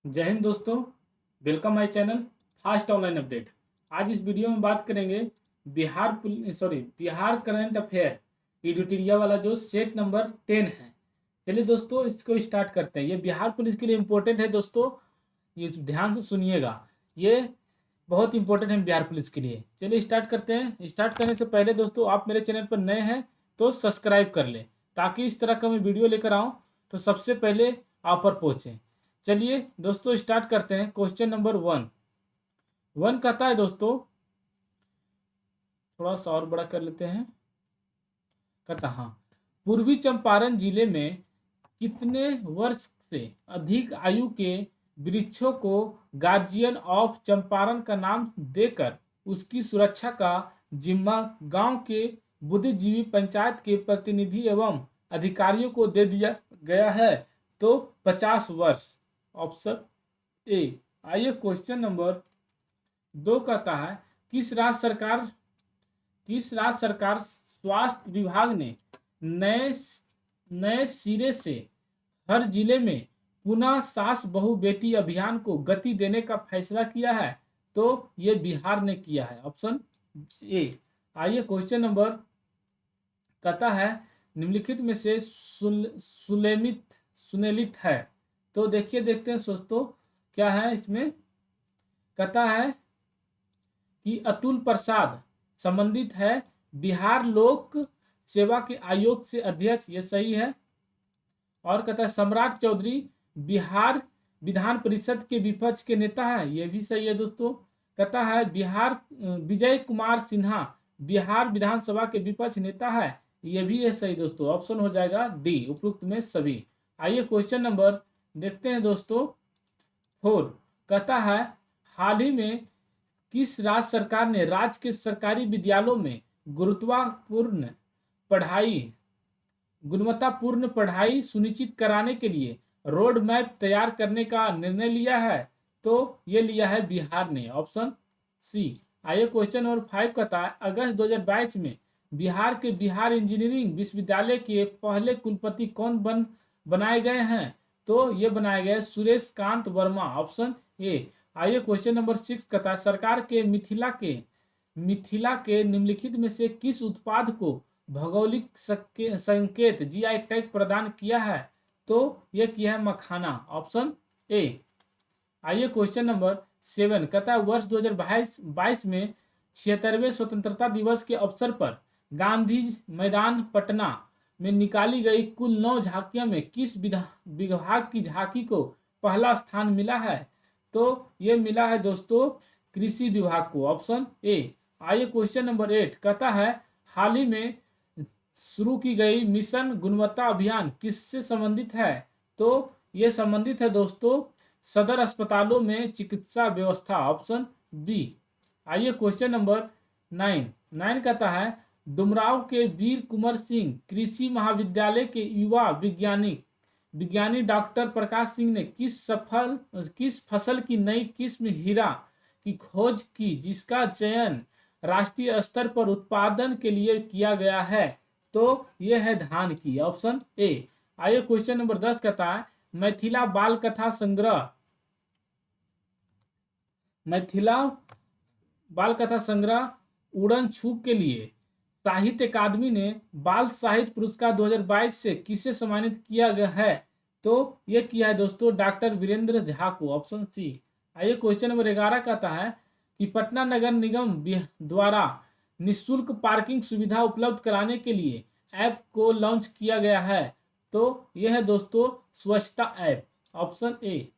जय हिंद दोस्तों। Welcome my channel fast online update. आज इस वीडियो में बात करेंगे बिहार करंट अफेयर एडिटोरिया वाला जो सेट नंबर 10 है। चलिए दोस्तों इसको स्टार्ट करते हैं। ये बिहार पुलिस के लिए इम्पोर्टेंट है दोस्तों, ये ध्यान से सुनिएगा। ये बहुत इंपॉर्टेंट है बिहार पुलिस के लिए। चलिए स्टार्ट करते हैं। स्टार्ट करने से पहले दोस्तों आप मेरे चैनल पर नए हैं तो सब्सक्राइब कर लें, ताकि इस तरह का मैं वीडियो लेकर आऊँ तो सबसे पहले आप पर पहुँचें। चलिए दोस्तों स्टार्ट करते हैं। क्वेश्चन नंबर 1 कहता है दोस्तों, थोड़ा सा और बड़ा कर लेते हैं। कहता हाँ, पूर्वी चंपारण जिले में कितने वर्ष से अधिक आयु के वृक्षों को गार्जियन ऑफ चंपारण का नाम देकर उसकी सुरक्षा का जिम्मा गांव के बुद्धिजीवी पंचायत के प्रतिनिधि एवं अधिकारियों को दे दिया गया है? तो 50 वर्ष। Option A. आइए क्वेश्चन नंबर 2 कहता है, किस राज्य सरकार स्वास्थ्य विभाग ने नए नए सिरे से हर जिले में पुनः सास बहू बेटी अभियान को गति देने का फैसला किया है? तो ये बिहार ने किया है। Option A. आइए क्वेश्चन नंबर कहता है, निम्नलिखित में से सुमेलित है? तो देखते हैं दोस्तों क्या है इसमें। कहता है कि अतुल प्रसाद संबंधित है बिहार लोक सेवा के आयोग से अध्यक्ष, ये सही है। और कहता है सम्राट चौधरी बिहार विधान परिषद के विपक्ष के नेता है, ये भी सही है दोस्तों। कहता है विजय कुमार सिन्हा बिहार विधानसभा के विपक्ष नेता है, ये भी है सही दोस्तों। ऑप्शन हो जाएगा डी, उपयुक्त में सभी। आइए क्वेश्चन नंबर देखते हैं दोस्तों 4। कहता है, हाल ही में किस राज्य सरकार ने राज्य के सरकारी विद्यालयों में गुणवत्तापूर्ण पढ़ाई सुनिश्चित कराने के लिए रोड मैप तैयार करने का निर्णय लिया है? तो ये लिया है बिहार ने। Option C. आइए क्वेश्चन नंबर 5 कहता है, अगस्त 2022 में बिहार के बिहार इंजीनियरिंग विश्वविद्यालय के पहले कुलपति कौन बनाए गए हैं? तो ये बनाए गए सुरेश कांत वर्मा। Option A. आइए क्वेश्चन नंबर 6 कहता है, सरकार के मिथिला के निम्नलिखित में से किस उत्पाद को भौगोलिक संकेत जीआई टैग प्रदान किया है? तो यह किया है मखाना। Option A. आइए क्वेश्चन नंबर 7 कहता है, वर्ष 2022 में 76वें स्वतंत्रता दिवस के अवसर पर गांधी मैदान पटना में निकाली गई कुल 9 झांकियों में किस विभाग की झांकी को पहला स्थान मिला है? तो ये मिला है दोस्तों कृषि विभाग को। Option A. आइए क्वेश्चन नंबर 8 कहता है, हाल ही में शुरू की गई मिशन गुणवत्ता अभियान किससे संबंधित है? तो ये संबंधित है दोस्तों सदर अस्पतालों में चिकित्सा व्यवस्था। Option B. आइए क्वेश्चन नंबर 9 कहता है, डुमराव के वीर कुंवर सिंह कृषि महाविद्यालय के युवा विज्ञानी डॉक्टर प्रकाश सिंह ने किस फसल की नई किस्म हीरा की खोज की, जिसका चयन राष्ट्रीय स्तर पर उत्पादन के लिए किया गया है? तो यह है धान की। Option A. आइए क्वेश्चन नंबर 10 कहता है, मिथिला बाल कथा संग्रह उड़न छू के लिए साहित्य अकादमी ने बाल साहित्य पुरस्कार 2022 से किसे सम्मानित किया गया है? तो यह किया है दोस्तों डॉक्टर वीरेंद्र झा को। Option C. आइए क्वेश्चन नंबर 11 कहता है कि पटना नगर निगम द्वारा निःशुल्क पार्किंग सुविधा उपलब्ध कराने के लिए ऐप को लॉन्च किया गया है? तो यह है दोस्तों स्वच्छता app. Option A.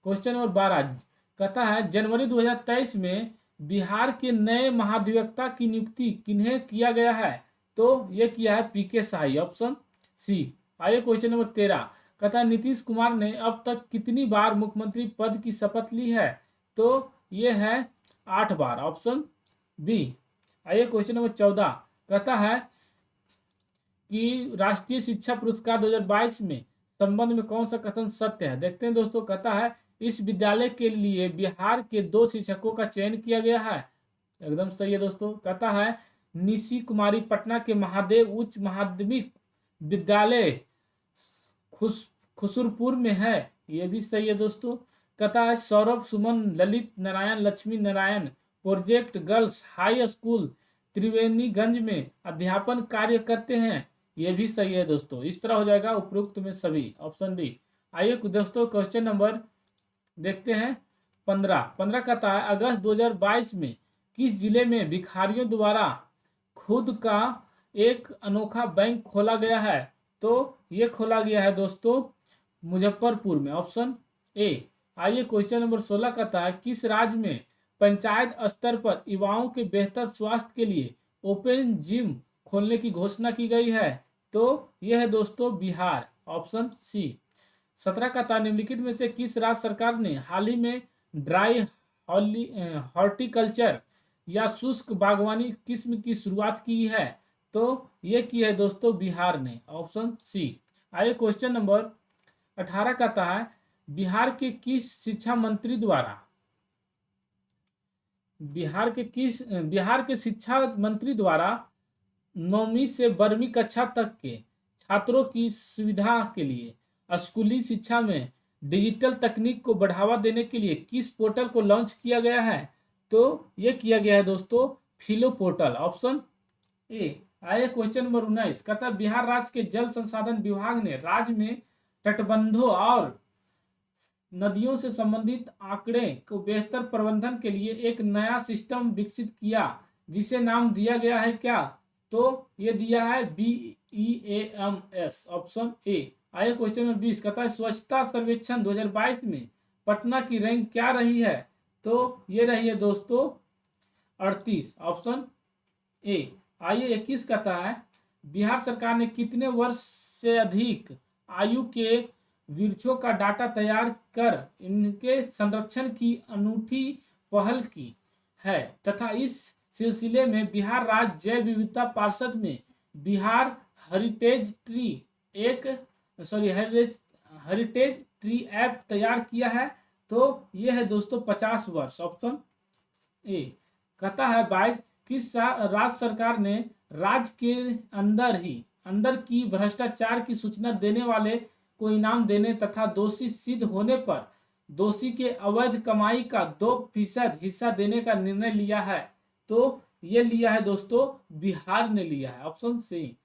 Question number 12 कहता है, जनवरी 2023 में बिहार के नए महाधिवक्ता की नियुक्ति किन्हें किया गया है? तो यह किया है पीके शाही। Option C. आइए क्वेश्चन नंबर 13 कहता है, नीतीश कुमार ने अब तक कितनी बार मुख्यमंत्री पद की शपथ ली है? तो यह है 8 बार। Option B. आइए क्वेश्चन नंबर 14 कहता है कि राष्ट्रीय शिक्षा पुरस्कार 2022 में संबंध में कौन सा कथन सत्य है? देखते हैं दोस्तों। कहता है, इस विद्यालय के लिए बिहार के 2 शिक्षकों का चयन किया गया है। एकदम सही है दोस्तों। कहता है, निशी कुमारी पटना के महादेव उच्च माध्यमिक विद्यालय खुसुरपुर में है, ये भी सही है दोस्तों। कहता है Saurabh, Suman, Lalit Narayan, Lakshmi Narayan project girls high school Triveniganj में अध्यापन कार्य करते हैं। ये भी सही है दोस्तों। इस तरह हो जाएगा उपरोक्त में सभी, ऑप्शन डी। आइए दोस्तों क्वेश्चन नंबर देखते हैं 15 कहता है अगस्त 2022 में किस जिले में भिखारियों द्वारा खुद का एक अनोखा बैंक खोला गया है? तो ये खोला गया है दोस्तों मुजफ्फरपुर में, ऑप्शन ए। आइए क्वेश्चन नंबर 16 कहता है किस राज्य में पंचायत स्तर पर युवाओं के बेहतर स्वास्थ्य के लिए ओपन जिम खोलने की घोषणा की गई है? तो यह है दोस्तों बिहार, ऑप्शन सी। 17 का था निम्नलिखित में से किस राज्य सरकार ने हाल ही में ड्राई हॉर्टिकल्चर या शुष्क बागवानी किस्म की शुरुआत की है? तो ये की है दोस्तों बिहार ने, ऑप्शन सी। आइए क्वेश्चन नंबर 18 कहता है बिहार के किस शिक्षा मंत्री द्वारा बिहार के शिक्षा मंत्री द्वारा 9वीं से 12वीं कक्षा तक के छात्रों की सुविधा के लिए स्कूली शिक्षा में डिजिटल तकनीक को बढ़ावा देने के लिए किस पोर्टल को लॉन्च किया गया है? तो ये किया गया है दोस्तों फिलो पोर्टल, ऑप्शन ए। आइए क्वेश्चन नंबर 19 कहता बिहार राज्य के जल संसाधन विभाग ने राज्य में तटबंधों और नदियों से संबंधित आंकड़े को बेहतर प्रबंधन के लिए एक नया सिस्टम विकसित किया जिसे नाम दिया गया है क्या? तो ये दिया है BEAMS, ऑप्शन ए। आइए क्वेश्चन नंबर 20 कहता है स्वच्छता सर्वेक्षण 2022 में पटना की रैंक क्या रही है? तो ये रही है दोस्तों 38, ऑप्शन ए। आइए 21 कहता है बिहार सरकार ने कितने वर्ष से अधिक आयु के वृक्षों का डाटा तैयार कर इनके संरक्षण की अनूठी पहल की है तथा इस सिलसिले में बिहार राज्य जैव विविधता पार्षद में बिहार हेरिटेज ट्री ऐप तैयार किया है? तो यह है दोस्तों 50 वर्ष, ऑप्शन ए। कहता है 22 किस राज्य सरकार ने राज्य के अंदर की भ्रष्टाचार की सूचना देने वाले को इनाम देने तथा दोषी सिद्ध होने पर दोषी के अवैध कमाई का 2% हिस्सा देने का निर्णय लिया है? तो ये लिया है दोस्तों बिहार ने लिया है, ऑप्शन सी।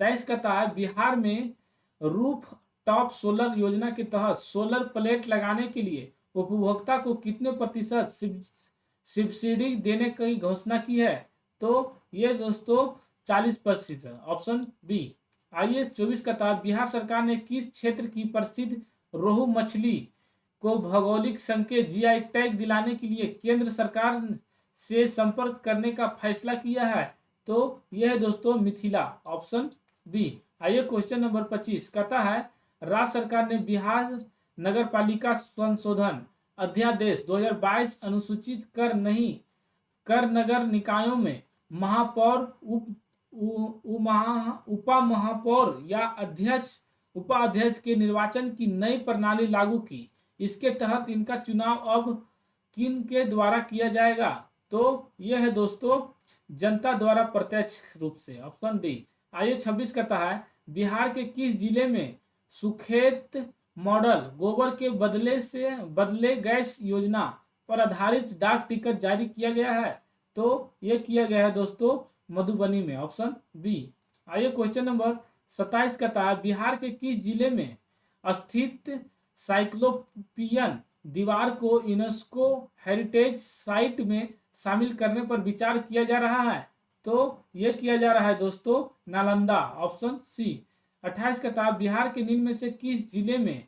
23 कहता है बिहार में रूफ टॉप सोलर योजना के तहत सोलर प्लेट लगाने के लिए उपभोक्ता को कितने प्रतिशत सब्सिडी देने की घोषणा की है? तो ये दोस्तों 40%, ऑप्शन बी। आइए 24 कहता है बिहार सरकार ने किस क्षेत्र की प्रसिद्ध रोहू मछली को भौगोलिक संकेत GI टैग दिलाने के लिए केंद्र सरकार से संपर्क करने का फैसला किया है? तो यह है दोस्तों मिथिला, ऑप्शन बी। आइए क्वेश्चन नंबर 25 कहता है राज्य सरकार ने बिहार नगर पालिका संशोधन अध्यादेश 2022 अनुसूचित कर नगर निकायों में महापौर, उपा महापौर या अध्यक्ष उपाध्यक्ष के निर्वाचन की नई प्रणाली लागू की। इसके तहत इनका चुनाव अब किन के द्वारा किया जाएगा? तो यह है दोस्तों जनता द्वारा प्रत्यक्ष रूप से, ऑप्शन डी। आइए 26 कहता है बिहार के किस जिले में सुखेत मॉडल गोबर के बदले गैस योजना पर आधारित डाक टिकट जारी किया गया है? तो यह किया गया है दोस्तों मधुबनी में, ऑप्शन बी। आइए क्वेश्चन नंबर 27 कहता है बिहार के किस जिले में स्थित साइक्लोपियन दीवार को यूनेस्को हेरिटेज साइट में शामिल करने पर विचार किया जा रहा है? तो यह किया जा रहा है दोस्तों नालंदा, ऑप्शन सी। 28 कहता है बिहार के निम्न में से किस जिले में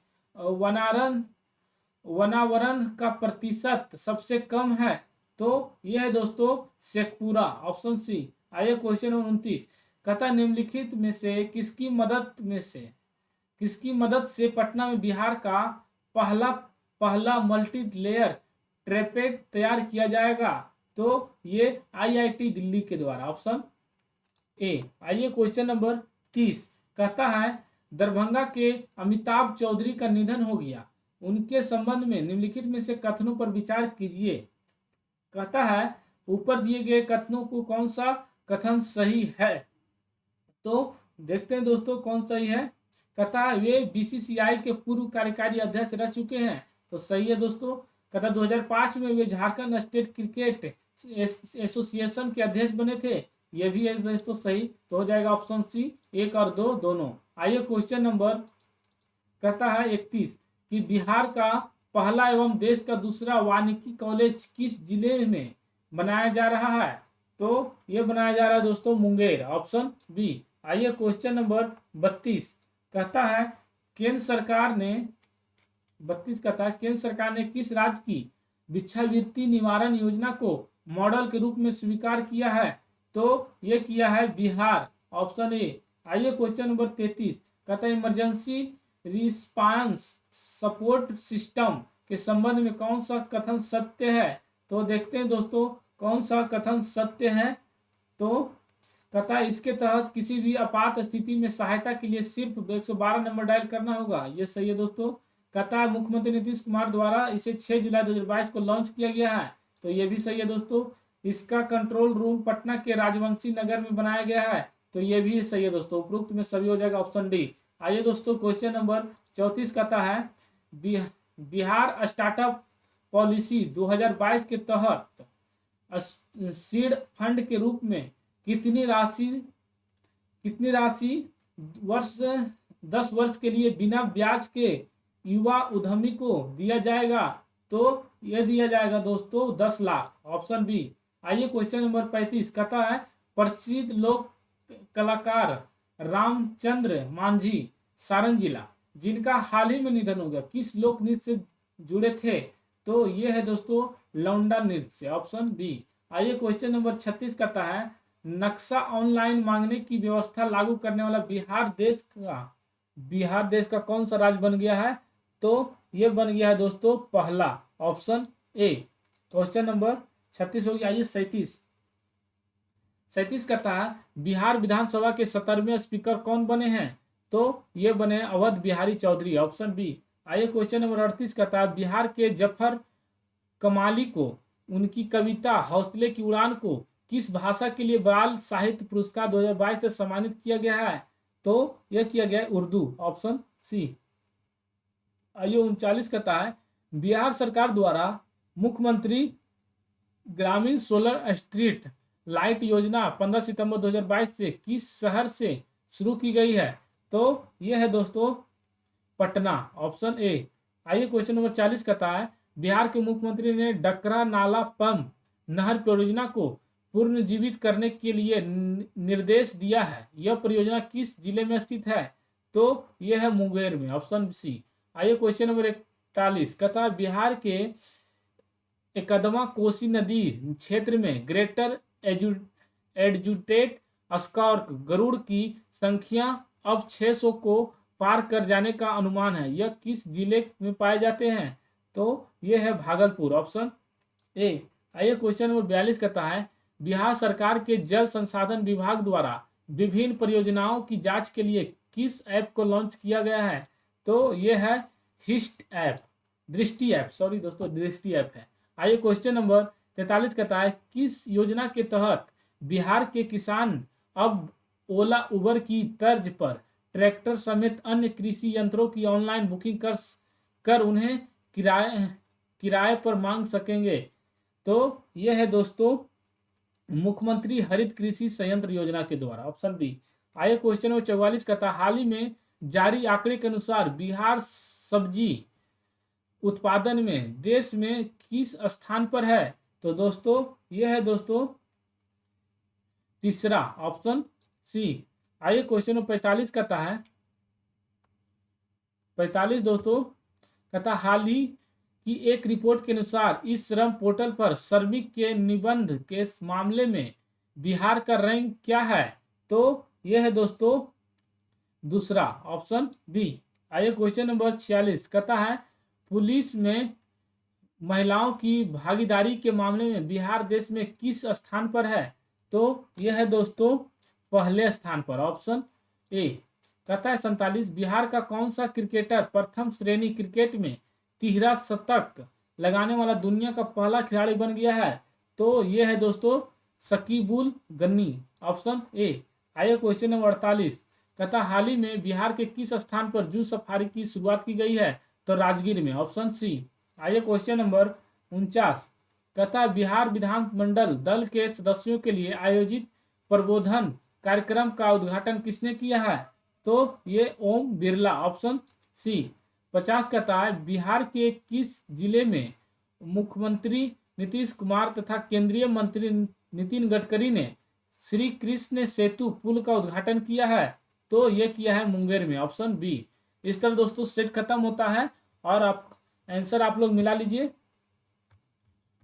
वनावरण का प्रतिशत सबसे कम है? तो यह है दोस्तों शेखपुरा, ऑप्शन सी। आइए क्वेश्चन नंबर 29 कहता निम्नलिखित में से किसकी मदद से पटना में बिहार का पहला मल्टी लेयर ट्रेपेड तैयार किया जाएगा? तो ये IIT दिल्ली के द्वारा, ऑप्शन ए। आइए क्वेश्चन नंबर 30 कहता है दरभंगा के अमिताभ चौधरी का निधन हो गया, उनके संबंध में निम्नलिखित में से कथनों पर विचार कीजिए। कहता है ऊपर दिए गए कथनों को कौन सा कथन सही है? तो देखते हैं दोस्तों कौन सही है। कहता है वे BCCI के पूर्व कार्यकारी अध्यक्ष रह चुके हैं, तो सही है दोस्तों। कहता 2005 में वे झारखंड स्टेट क्रिकेट एसोसिएशन के अध्यक्ष बने थे, ये भी है दोस्तों सही। तो हो जाएगा ऑप्शन सी, 1 और 2 दोनों। आइए क्वेश्चन नंबर कहता है 31 कि बिहार का पहला एवं देश का दूसरा वानिकी कॉलेज किस जिले में बनाया जा रहा है? तो ये बनाया जा रहा है दोस्तों मुंगेर, ऑप्शन बी। आइए क्वेश्चन नंबर 32 कहता है केंद्र सरकार ने 32 कहता है केंद्र सरकार ने किस राज्य की भिक्षावृत्ति निवारण योजना को मॉडल के रूप में स्वीकार किया है? तो ये किया है बिहार, ऑप्शन ए। आइए क्वेश्चन नंबर 33 कहता है इमरजेंसी रिस्पांस सपोर्ट सिस्टम के संबंध में कौन सा कथन सत्य है? तो देखते हैं दोस्तों कौन सा कथन सत्य है। तो कहता है इसके तहत किसी भी आपात स्थिति में सहायता के लिए सिर्फ 112 नंबर डायल करना होगा, ये सही है दोस्तों। कहता है मुख्यमंत्री नीतीश कुमार द्वारा इसे 6 जुलाई 2022 को लॉन्च किया गया है, तो ये भी सही है दोस्तों। इसका कंट्रोल रूम पटना के राजवंशी नगर में बनाया गया है, तो ये भी सही है दोस्तों। उपरोक्त में सभी हो जाएगा ऑप्शन डी। आइए दोस्तों क्वेश्चन नंबर 34 कहता है बिहार स्टार्टअप पॉलिसी 2022 के तहत सीड फंड के रूप में कितनी राशि वर्ष 10 वर्ष के लिए बिना ब्याज के युवा उद्यमी को दिया जाएगा? तो यह दिया जाएगा दोस्तों 10 लाख, ऑप्शन बी। आइए क्वेश्चन नंबर 35 कहता है प्रसिद्ध लोक कलाकार रामचंद्र मांझी सारण जिला जिनका हाल ही में निधन हो गया किस लोक नृत्य से जुड़े थे? तो ये है दोस्तों लौंडा नृत्य, ऑप्शन बी। आइए क्वेश्चन नंबर 36 कहता है नक्शा ऑनलाइन मांगने की व्यवस्था लागू करने वाला बिहार देश का कौन सा राज्य बन गया है? तो ये बन गया है दोस्तों पहला, ऑप्शन ए। क्वेश्चन नंबर 36 हो गया। आइए 37 कहता है बिहार विधानसभा के 17वें स्पीकर कौन बने हैं? तो ये बने अवध बिहारी चौधरी, ऑप्शन बी। आइए क्वेश्चन नंबर 38 कहता है बिहार के जफर कमाली को उनकी कविता हौसले की उड़ान को किस भाषा के लिए बाल साहित्य पुरस्कार 2022 से सम्मानित किया गया है? तो यह किया गया है उर्दू, ऑप्शन सी। आइए 39 कहता है बिहार सरकार द्वारा मुख्यमंत्री ग्रामीण सोलर स्ट्रीट लाइट योजना 15 सितंबर 2022 से किस शहर से शुरू की गई है? तो यह है दोस्तों पटना, ऑप्शन ए। आइए क्वेश्चन नंबर 40 कहता है बिहार के मुख्यमंत्री ने डकरा नाला पंप नहर परियोजना को पुनर्जीवित करने के लिए निर्देश दिया है, यह परियोजना किस जिले में स्थित है? तो यह है मुंगेर में, ऑप्शन सी। आइए क्वेश्चन नंबर 41 कहता है बिहार के एकदमा कोसी नदी क्षेत्र में ग्रेटर एडजुटेड स्कॉर्क गरुड़ की संख्या अब 600 को पार कर जाने का अनुमान है, यह किस जिले में पाए जाते हैं? तो यह है भागलपुर, ऑप्शन ए। आइए क्वेश्चन नंबर 42 कहता है बिहार सरकार के जल संसाधन विभाग द्वारा विभिन्न परियोजनाओं की जांच के लिए किस ऐप को लॉन्च किया गया है? तो यह है दृष्टि ऐप है। आइए क्वेश्चन नंबर 43 कहता है किस योजना के तहत बिहार के किसान अब ओला उबर की तर्ज पर ट्रैक्टर समेत अन्य कृषि यंत्रों की ऑनलाइन बुकिंग कर उन्हें किराए पर मांग सकेंगे? तो यह है दोस्तों मुख्यमंत्री हरित कृषि संयंत्र योजना के द्वारा, ऑप्शन बी। आइए क्वेश्चन नंबर 44 कहता हाल ही में जारी आंकड़े के अनुसार बिहार सब्जी उत्पादन में देश में किस स्थान पर है? तो दोस्तों यह है दोस्तों तीसरा, ऑप्शन सी। आइए क्वेश्चन नंबर 45 कहता है 45 दोस्तों कहता हाल ही की एक रिपोर्ट के अनुसार इस श्रम पोर्टल पर श्रमिक के निबंध के मामले में बिहार का रैंक क्या है? तो यह है दोस्तों दूसरा, ऑप्शन बी। आइए क्वेश्चन नंबर 46 कहता है पुलिस में महिलाओं की भागीदारी के मामले में बिहार देश में किस स्थान पर है? तो यह है दोस्तों पहले स्थान पर, ऑप्शन ए। कहता है 47 बिहार का कौन सा क्रिकेटर प्रथम श्रेणी क्रिकेट में 13 शतक लगाने वाला दुनिया का पहला खिलाड़ी बन गया है? तो यह है दोस्तों शकीबुल गनी, ऑप्शन ए। आइए क्वेश्चन नंबर 48 कहता हाल ही में बिहार के किस स्थान पर जू सफारी की शुरुआत की गई है? तो राजगीर में, ऑप्शन सी। आइए क्वेश्चन नंबर 49 कहता है बिहार विधानमंडल दल के सदस्यों के लिए आयोजित प्रबोधन कार्यक्रम का उद्घाटन किसने किया है? तो ये ओम बिरला, ऑप्शन सी। 50 कहता है बिहार के किस जिले में मुख्यमंत्री नीतीश कुमार तथा केंद्रीय मंत्री नितिन गडकरी ने श्री कृष्ण सेतु पुल का उद्घाटन किया है? तो ये किया है मुंगेर में, ऑप्शन बी। इस तरह दोस्तों सेट खत्म होता है और आप आंसर आप लोग मिला लीजिए।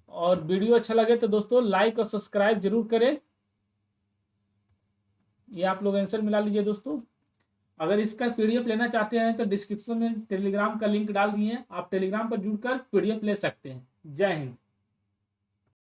और वीडियो अच्छा लगे तो दोस्तों लाइक और सब्सक्राइब जरूर करें। ये आप लोग आंसर मिला लीजिए दोस्तों। अगर इसका पीडीएफ लेना चाहते हैं तो डिस्क्रिप्शन में टेलीग्राम का लिंक डाल दिए हैं, आप टेलीग्राम पर जुड़कर पीडीएफ ले सकते हैं। जय हिंद।